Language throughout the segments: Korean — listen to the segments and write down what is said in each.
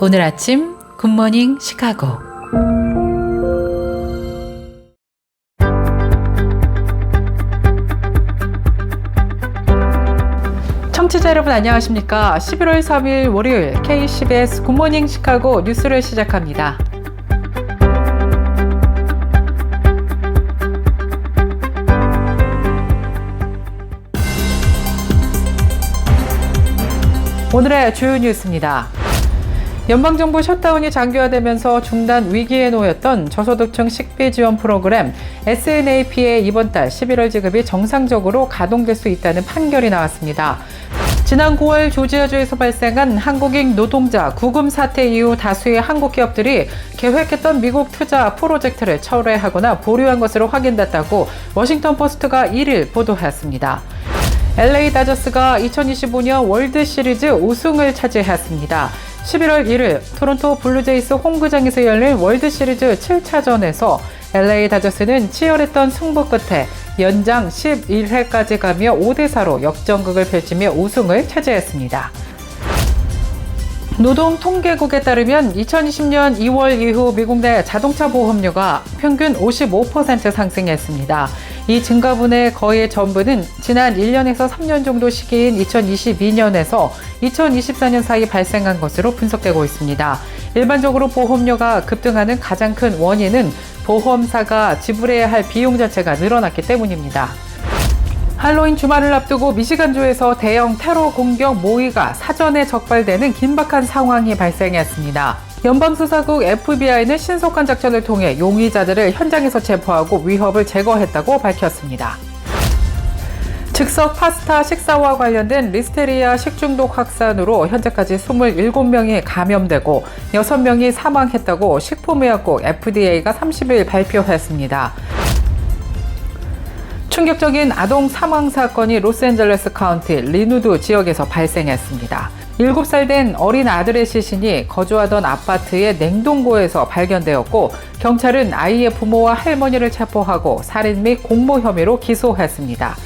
오늘 아침 굿모닝 시카고. 청취자 여러분 안녕하십니까? 11월 3일 월요일 KCBS 굿모닝 시카고 뉴스를 시작합니다. 오늘의 주요 뉴스입니다. 연방정부 셧다운이 장기화되면서 중단 위기에 놓였던 저소득층 식비 지원 프로그램 SNAP의 이번 달 11월 지급이 정상적으로 가동될 수 있다는 판결이 나왔습니다. 지난 9월 조지아주에서 발생한 한국인 노동자 구금 사태 이후 다수의 한국 기업들이 계획했던 미국 투자 프로젝트를 철회하거나 보류한 것으로 확인됐다고 워싱턴 포스트가 1일 보도했습니다. LA 다저스가 2025년 월드시리즈 우승을 차지했습니다. 11월 1일 토론토 블루제이스 홈구장에서 열린 월드시리즈 7차전에서 LA 다저스는 치열했던 승부 끝에 연장 11회까지 가며 5대4로 역전극을 펼치며 우승을 차지했습니다. 노동통계국에 따르면 2020년 2월 이후 미국 내 자동차 보험료가 평균 55% 상승했습니다. 이 증가분의 거의 전부는 지난 1년에서 3년 정도 시기인 2022년에서 2024년 사이 발생한 것으로 분석되고 있습니다. 일반적으로 보험료가 급등하는 가장 큰 원인은 보험사가 지불해야 할 비용 자체가 늘어났기 때문입니다. 할로윈 주말을 앞두고 미시간주에서 대형 테러 공격 모의가 사전에 적발되는 긴박한 상황이 발생했습니다. 연방수사국 FBI는 신속한 작전을 통해 용의자들을 현장에서 체포하고 위협을 제거했다고 밝혔습니다. 즉석 파스타 식사와 관련된 리스테리아 식중독 확산으로 현재까지 27명이 감염되고 6명이 사망했다고 식품의약국 FDA가 30일 발표했습니다. 충격적인 아동 사망 사건이 로스앤젤레스 카운티 리누드 지역에서 발생했습니다. 7살 된 어린 아들의 시신이 거주하던 아파트의 냉동고에서 발견되었고 경찰은 아이의 부모와 할머니를 체포하고 살인 및 공모 혐의로 기소했습니다.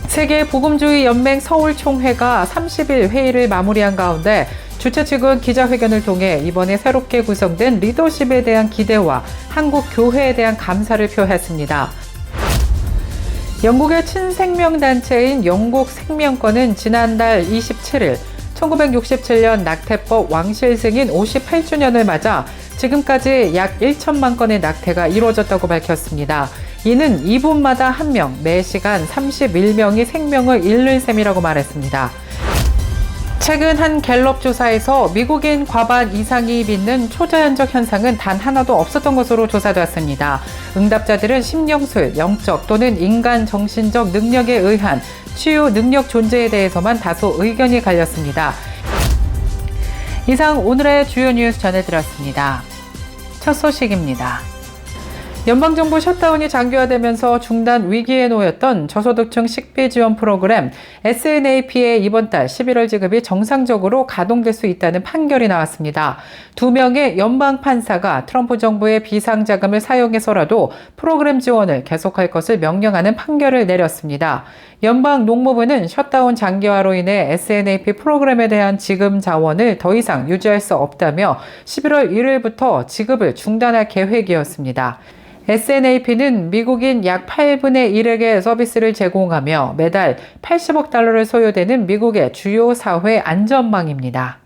세계복음주의 연맹 서울총회가 30일 회의를 마무리한 가운데 주최 측은 기자회견을 통해 이번에 새롭게 구성된 리더십에 대한 기대와 한국 교회에 대한 감사를 표했습니다. 영국의 친생명단체인 영국생명권은 지난달 27일 1967년 낙태법 왕실 승인 58주년을 맞아 지금까지 약 1천만 건의 낙태가 이루어졌다고 밝혔습니다. 이는 2분마다 1명, 4시간 31명이 생명을 잃는 셈이라고 말했습니다. 최근 한 갤럽 조사에서 미국인 과반 이상이 믿는 초자연적 현상은 단 하나도 없었던 것으로 조사되었습니다. 응답자들은 심령술, 영적 또는 인간 정신적 능력에 의한 치유 능력 존재에 대해서만 다소 의견이 갈렸습니다. 이상 오늘의 주요 뉴스 전해드렸습니다. 첫 소식입니다. 연방정부 셧다운이 장기화되면서 중단 위기에 놓였던 저소득층 식비 지원 프로그램 SNAP의 이번 달 11월 지급이 정상적으로 가동될 수 있다는 판결이 나왔습니다. 2명의 연방 판사가 트럼프 정부의 비상자금을 사용해서라도 프로그램 지원을 계속할 것을 명령하는 판결을 내렸습니다. 연방 농무부는 셧다운 장기화로 인해 SNAP 프로그램에 대한 지급 자원을 더 이상 유지할 수 없다며 11월 1일부터 지급을 중단할 계획이었습니다. SNAP는 미국인 약 8분의 1에게 서비스를 제공하며 매달 80억 달러를 소요되는 미국의 주요 사회 안전망입니다.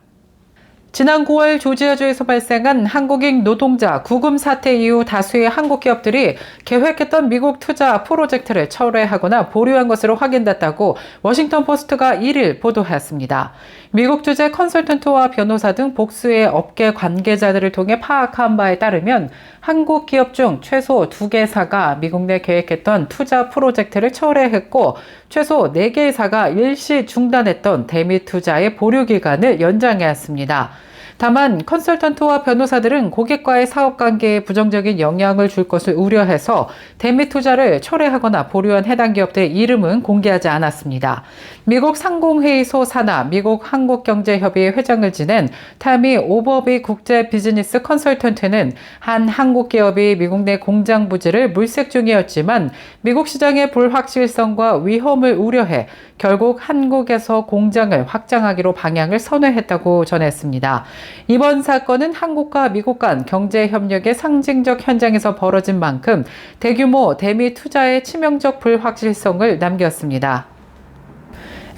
지난 9월 조지아주에서 발생한 한국인 노동자 구금 사태 이후 다수의 한국 기업들이 계획했던 미국 투자 프로젝트를 철회하거나 보류한 것으로 확인됐다고 워싱턴 포스트가 1일 보도했습니다. 미국 주재 컨설턴트와 변호사 등 복수의 업계 관계자들을 통해 파악한 바에 따르면 한국 기업 중 최소 2개사가 미국 내 계획했던 투자 프로젝트를 철회했고 최소 4개사가 일시 중단했던 대미 투자의 보류 기간을 연장했습니다. 다만 컨설턴트와 변호사들은 고객과의 사업관계에 부정적인 영향을 줄 것을 우려해서 대미 투자를 철회하거나 보류한 해당 기업들의 이름은 공개하지 않았습니다. 미국 상공회의소 산하 미국 한국경제협의회 회장을 지낸 타미 오버비 국제 비즈니스 컨설턴트는 한 한국 기업이 미국 내 공장 부지를 물색 중이었지만 미국 시장의 불확실성과 위험을 우려해 결국 한국에서 공장을 확장하기로 방향을 선회했다고 전했습니다. 이번 사건은 한국과 미국 간 경제협력의 상징적 현장에서 벌어진 만큼 대규모 대미 투자의 치명적 불확실성을 남겼습니다.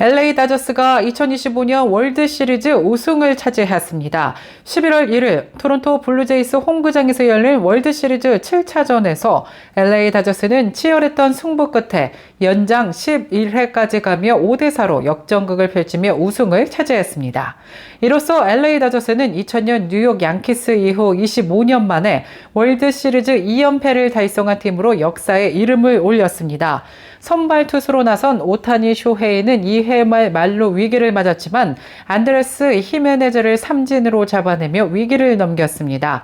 LA 다저스가 2025년 월드시리즈 우승을 차지했습니다. 11월 1일 토론토 블루제이스 홈구장에서 열린 월드시리즈 7차전에서 LA 다저스는 치열했던 승부 끝에 연장 11회까지 가며 5대4로 역전극을 펼치며 우승을 차지했습니다. 이로써 LA 다저스는 2000년 뉴욕 양키스 이후 25년 만에 월드시리즈 2연패를 달성한 팀으로 역사에 이름을 올렸습니다. 선발 투수로 나선 오타니 쇼헤이는 2회 말 말로 위기를 맞았지만 안드레스 히메네즈를 삼진으로 잡아내며 위기를 넘겼습니다.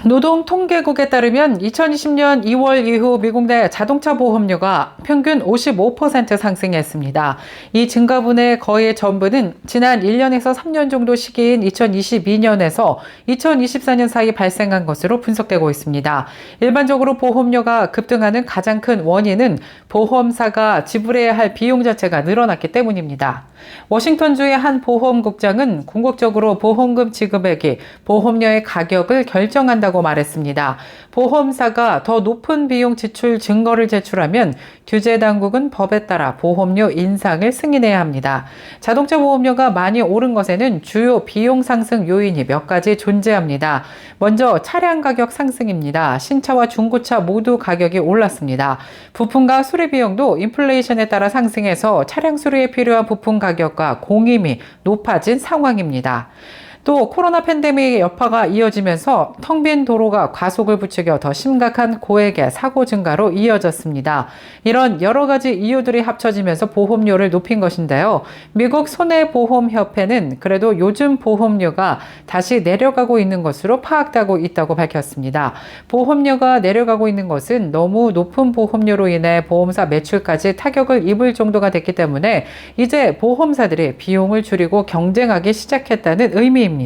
노동통계국에 따르면 2020년 2월 이후 미국 내 자동차 보험료가 평균 55% 상승했습니다. 이 증가분의 거의 전부는 지난 1년에서 3년 정도 시기인 2022년에서 2024년 사이 발생한 것으로 분석되고 있습니다. 일반적으로 보험료가 급등하는 가장 큰 원인은 보험사가 지불해야 할 비용 자체가 늘어났기 때문입니다. 워싱턴주의 한 보험국장은 궁극적으로 보험금 지급액이 보험료의 가격을 결정한다고 말했습니다. 보험사가 더 높은 비용 지출 증거를 제출하면 규제 당국은 법에 따라 보험료 인상을 승인해야 합니다. 자동차 보험료가 많이 오른 것에는 주요 비용 상승 요인이 몇 가지 존재합니다. 먼저 차량 가격 상승입니다. 신차와 중고차 모두 가격이 올랐습니다. 부품과 수리 비용도 인플레이션에 따라 상승해서 차량 수리에 필요한 부품 가격과 공임이 높아진 상황입니다. 또 코로나 팬데믹의 여파가 이어지면서 텅 빈 도로가 과속을 부추겨 더 심각한 고액의 사고 증가로 이어졌습니다. 이런 여러 가지 이유들이 합쳐지면서 보험료를 높인 것인데요. 미국 손해보험협회는 그래도 요즘 보험료가 다시 내려가고 있는 것으로 파악되고 있다고 밝혔습니다. 보험료가 내려가고 있는 것은 너무 높은 보험료로 인해 보험사 매출까지 타격을 입을 정도가 됐기 때문에 이제 보험사들이 비용을 줄이고 경쟁하기 시작했다는 의미입니다.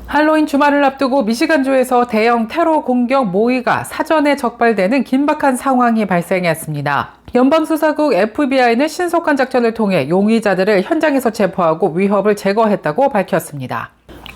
할로윈 주말을 앞두고 미시간주에서 대형 테러 공격 모의가 사전에 적발되는 긴박한 상황이 발생했습니다. 연방수사국 FBI는 신속한 작전을 통해 용의자들을 현장에서 체포하고 위협을 제거했다고 밝혔습니다.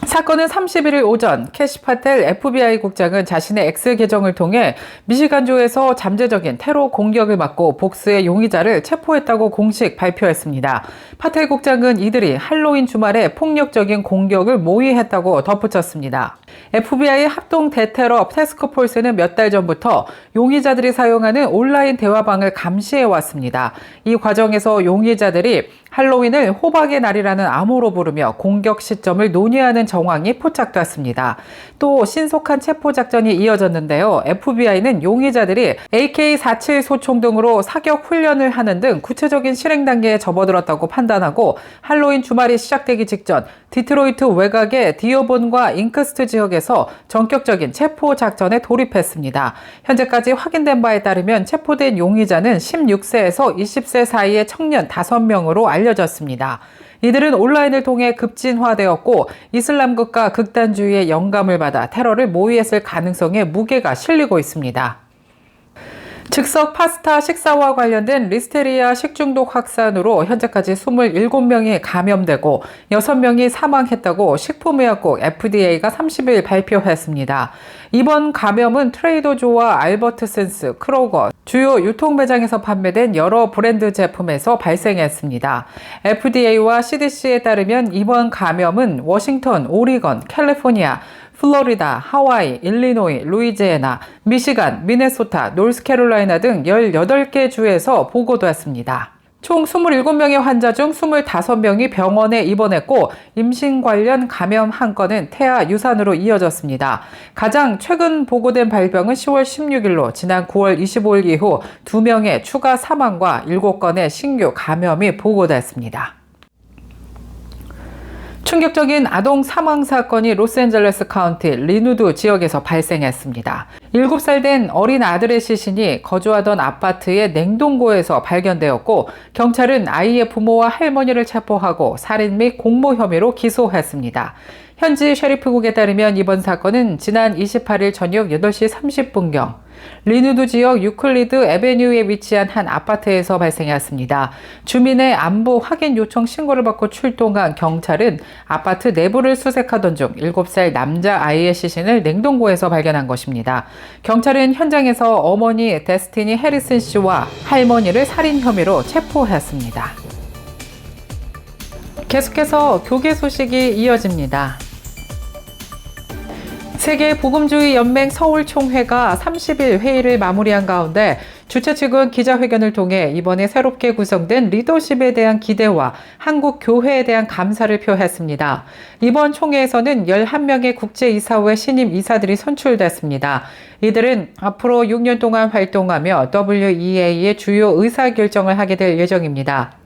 사건은 31일 오전 캐시 파텔 FBI 국장은 자신의 X 계정을 통해 미시간주에서 잠재적인 테러 공격을 막고 복수의 용의자를 체포했다고 공식 발표했습니다. 파텔 국장은 이들이 할로윈 주말에 폭력적인 공격을 모의했다고 덧붙였습니다. FBI 합동 대테러 태스크포스는 몇 달 전부터 용의자들이 사용하는 온라인 대화방을 감시해 왔습니다. 이 과정에서 용의자들이 할로윈을 호박의 날이라는 암호로 부르며 공격 시점을 논의하는 정황이 포착됐습니다. 또 신속한 체포 작전이 이어졌는데요. FBI는 용의자들이 AK-47 소총 등으로 사격 훈련을 하는 등 구체적인 실행 단계에 접어들었다고 판단하고 할로윈 주말이 시작되기 직전 디트로이트 외곽의 디어본과 잉크스트 지역에서 전격적인 체포 작전에 돌입했습니다. 현재까지 확인된 바에 따르면 체포된 용의자는 16세에서 20세 사이의 청년 5명으로 알려졌습니다. 이들은 온라인을 통해 급진화되었고 이슬람국가 극단주의의 영감을 받아 테러를 모의했을 가능성에 무게가 실리고 있습니다. 즉석 파스타 식사와 관련된 리스테리아 식중독 확산으로 현재까지 27명이 감염되고 6명이 사망했다고 식품의약국 FDA가 30일 발표했습니다. 이번 감염은 트레이더조와 알버트슨스, 크로거, 주요 유통 매장에서 판매된 여러 브랜드 제품에서 발생했습니다. FDA와 CDC에 따르면 이번 감염은 워싱턴, 오리건, 캘리포니아, 플로리다, 하와이, 일리노이, 루이지애나, 미시간, 미네소타, 노스캐롤라이나 등 18개 주에서 보고됐습니다. 총 27명의 환자 중 25명이 병원에 입원했고 임신 관련 감염 한 건은 태아 유산으로 이어졌습니다. 가장 최근 보고된 발병은 10월 16일로 지난 9월 25일 이후 2명의 추가 사망과 7건의 신규 감염이 보고됐습니다. 충격적인 아동 사망 사건이 로스앤젤레스 카운티 리누드 지역에서 발생했습니다. 7살 된 어린 아들의 시신이 거주하던 아파트의 냉동고에서 발견되었고, 경찰은 아이의 부모와 할머니를 체포하고 살인 및 공모 혐의로 기소했습니다. 현지 셰리프국에 따르면 이번 사건은 지난 28일 저녁 8시 30분경 리누드 지역 유클리드 에베뉴에 위치한 한 아파트에서 발생했습니다. 주민의 안부 확인 요청 신고를 받고 출동한 경찰은 아파트 내부를 수색하던 중 7살 남자 아이의 시신을 냉동고에서 발견한 것입니다. 경찰은 현장에서 어머니 데스티니 해리슨 씨와 할머니를 살인 혐의로 체포했습니다. 계속해서 교계 소식이 이어집니다. 세계복음주의 연맹 서울 총회가 30일 회의를 마무리한 가운데 주최 측은 기자회견을 통해 이번에 새롭게 구성된 리더십에 대한 기대와 한국 교회에 대한 감사를 표했습니다. 이번 총회에서는 11명의 국제이사회 신임 이사들이 선출됐습니다. 이들은 앞으로 6년 동안 활동하며 WEA의 주요 의사결정을 하게 될 예정입니다.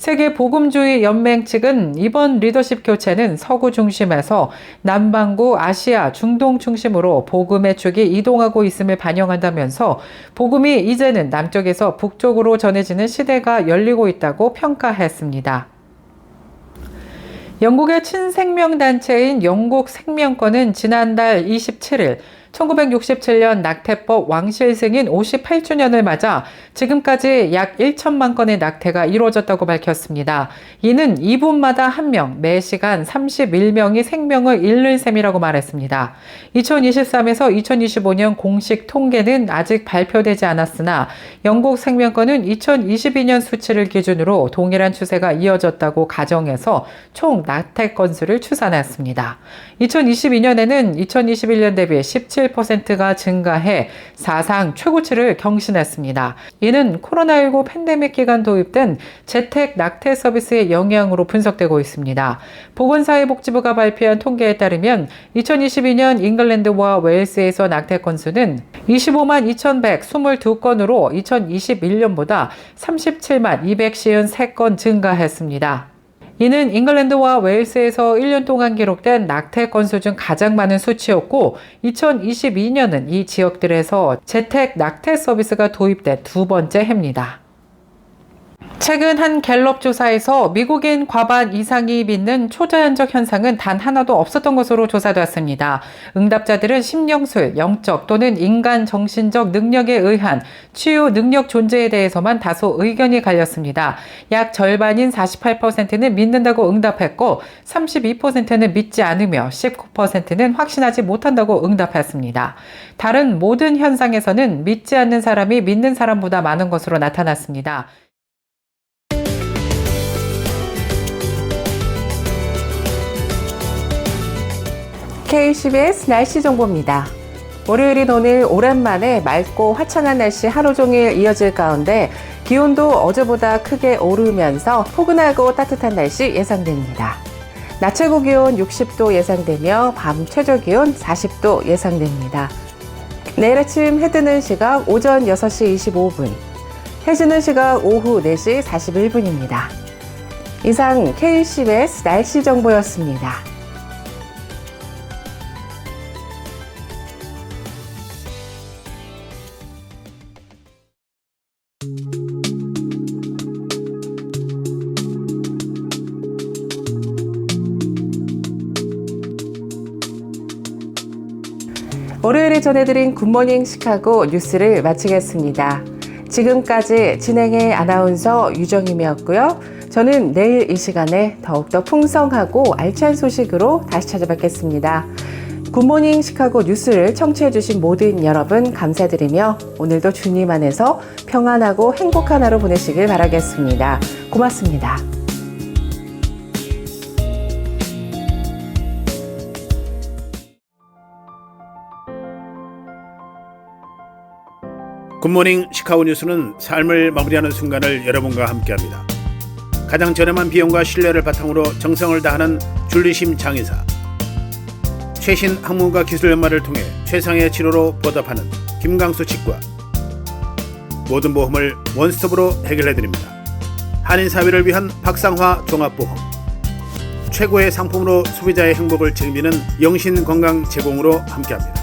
세계복음주의 연맹 측은 이번 리더십 교체는 서구 중심에서 남반구, 아시아, 중동 중심으로 복음의 축이 이동하고 있음을 반영한다면서 복음이 이제는 남쪽에서 북쪽으로 전해지는 시대가 열리고 있다고 평가했습니다. 영국의 친생명단체인 영국 생명권은 지난달 27일 1967년 낙태법 왕실 승인 58주년을 맞아 지금까지 약 1천만 건의 낙태가 이루어졌다고 밝혔습니다. 이는 2분마다 1명, 매시간 31명이 생명을 잃는 셈이라고 말했습니다. 2023에서 2025년 공식 통계는 아직 발표되지 않았으나 영국 생명권은 2022년 수치를 기준으로 동일한 추세가 이어졌다고 가정해서 총 낙태 건수를 추산했습니다. 2022년에는 2021년 대비 17%가 증가해 사상 최고치를 경신했습니다. 이는 코로나19 팬데믹 기간 도입된 재택 낙태 서비스의 영향으로 분석되고 있습니다. 보건사회복지부가 발표한 통계에 따르면 2022년 잉글랜드와 웨일스에서 낙태 건수는 25만 2,122건으로 2021년보다 37만 253건 증가했습니다. 이는 잉글랜드와 웨일스에서 1년 동안 기록된 낙태 건수 중 가장 많은 수치였고 2022년은 이 지역들에서 재택 낙태 서비스가 도입된 두 번째 해입니다. 최근 한 갤럽 조사에서 미국인 과반 이상이 믿는 초자연적 현상은 단 하나도 없었던 것으로 조사되었습니다. 응답자들은 심령술, 영적 또는 인간 정신적 능력에 의한 치유 능력 존재에 대해서만 다소 의견이 갈렸습니다. 약 절반인 48%는 믿는다고 응답했고 32%는 믿지 않으며 19%는 확신하지 못한다고 응답했습니다. 다른 모든 현상에서는 믿지 않는 사람이 믿는 사람보다 많은 것으로 나타났습니다. KCBS 날씨 정보입니다. 월요일인 오늘 오랜만에 맑고 화창한 날씨 하루 종일 이어질 가운데 기온도 어제보다 크게 오르면서 포근하고 따뜻한 날씨 예상됩니다. 낮 최고 기온 60도 예상되며 밤 최저 기온 40도 예상됩니다. 내일 아침 해 뜨는 시각 오전 6시 25분, 해 지는 시각 오후 4시 41분입니다. 이상 KCBS 날씨 정보였습니다. 월요일에 전해드린 굿모닝 시카고 뉴스를 마치겠습니다. 지금까지 진행의 아나운서 유정임이었고요. 저는 내일 이 시간에 더욱더 풍성하고 알찬 소식으로 다시 찾아뵙겠습니다. 굿모닝 시카고 뉴스를 청취해주신 모든 여러분 감사드리며 오늘도 주님 안에서 평안하고 행복한 하루 보내시길 바라겠습니다. 고맙습니다. 굿모닝 시카고 뉴스는 삶을 마무리하는 순간을 여러분과 함께합니다. 가장 저렴한 비용과 신뢰를 바탕으로 정성을 다하는 줄리심 장의사, 최신 학문과 기술 연마를 통해 최상의 치료로 보답하는 김강수 치과, 모든 보험을 원스톱으로 해결해드립니다. 한인사회를 위한 박상화 종합보험, 최고의 상품으로 소비자의 행복을 책임지는 영신 건강 제공으로 함께합니다.